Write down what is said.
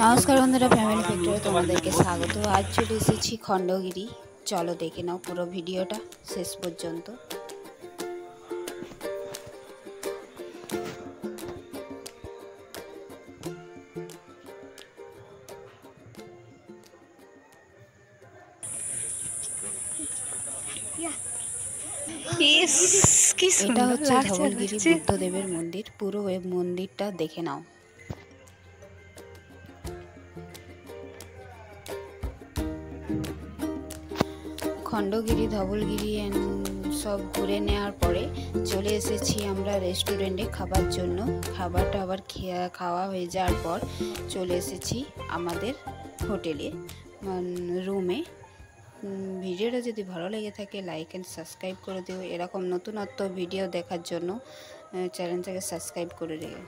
নমস্কার বন্ধুরা, ফ্যামিলি ফ্যাক্টরে তোমাদেরকে স্বাগত। আজ চলে এসেছি খণ্ডগিরি। চলো দেখে নাও পুরো ভিডিওটা শেষ পর্যন্ত। এটা হচ্ছে ধবলগিরি বুদ্ধদেবের মন্দির। পুরো ওই মন্দিরটা দেখে নাও। খণ্ডগিরি, ধবলগিরি সব ঘুরে নেওয়ার পরে চলে এসেছি আমরা রেস্টুরেন্টে খাবার জন্য। খাবারটা আবার খাওয়া হয়ে যাওয়ার পর চলে এসেছি আমাদের হোটেলে রুমে। ভিডিওটা যদি ভালো লেগে থাকে লাইক অ্যান্ড সাবস্ক্রাইব করে দিও। এরকম নতুনত্ব ভিডিও দেখার জন্য চ্যানেলটাকে সাবস্ক্রাইব করে দিও।